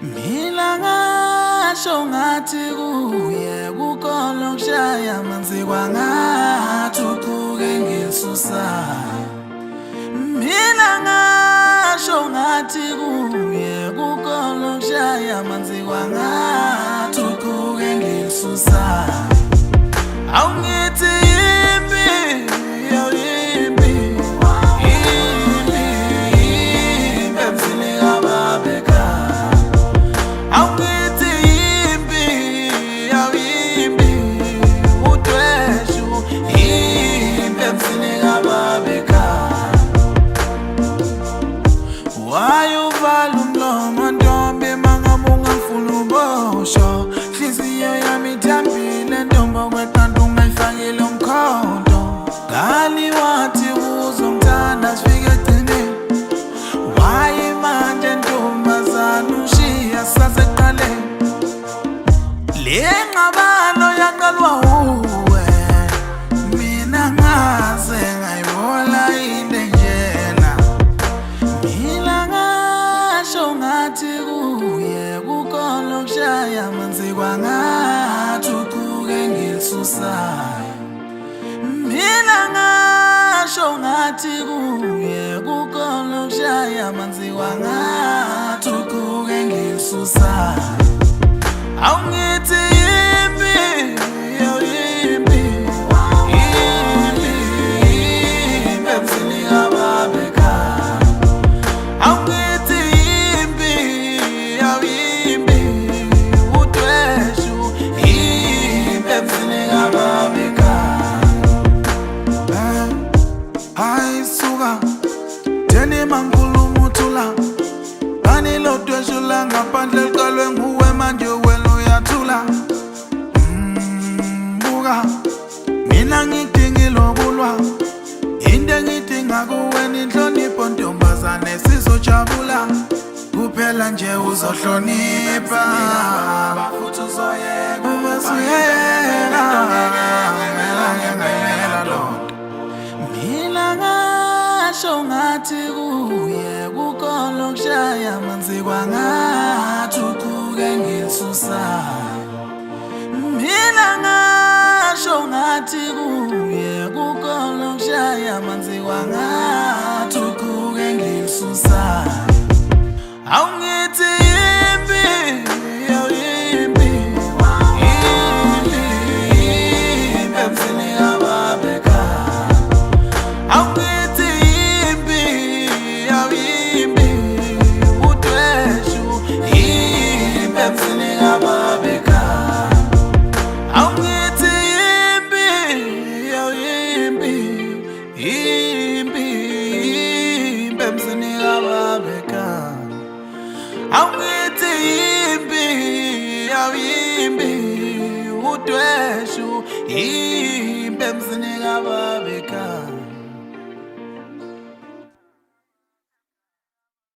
Mina ngasho ngathi kuye kukolo kushaya amanzi kwangathi uquke ngilisusayo. Mina ngasho ngathi kuye kukolo kushaya amanzi kwangathi uquke ngilisusayo. Awungithi yimbi yimbi yimbi emzini kababeka. Awungithi yimbi yimbi udweshu yimbi emzini kababeka. Wayuvala umlomo ntombi mangabe ungafuna ubosho. Hliziyo yami ithambile ntombo kweqanda ungayifakile umkhonto. Gali wathi uzongithanda sifike egcineni. Wayimanje ntombazana ushiya sasekuqaleni. Le ngxabano yaqalwa uwe mina ngaze ngayibona into enjena. Mina ngasho ngathi kuye kukolo kushaya amanzi kwangathi uquke ngilisusayo. Mina ngasho ngathi kuye kukolo kushaya amanzi kwangathi uquke ngilisusayo. Awungithi yimbi yimbi yimbi yimbi emzini kababeka. Awungithi yimbi yimbi udweshu yimbi emzini kababeka. Hayi suka theni mankulumo uthula. Bani lo dweshu la ngaphandle liqalwe nguwe manje wena uyathula. Buka mina ngidingile ukulwa. Into engidinga kuwe inhlonipho ntombazane sizojabula. Kuphela nje uzohlonipha futhi uzoyeka ubasuyeka ngela lonto. Mina ngasho ngathi kuye kukolo kushaya amanzi kwangathi uquke ngilisusayo. Mina ngasho ngathi kuye kukolo kushaya amanzi kwangathi uquke ngilisusayo. Awungithi yimbi yimbi yimbi yimbi emzini kababeka. Awungithi yimbi yimbi udweshu yimbi emzini kababeka. Awungithi yimbi yimbi yimbi yimbi emzini kababeka. Awungithi yimbi yimbi udweshu yimbi emzini kababeka.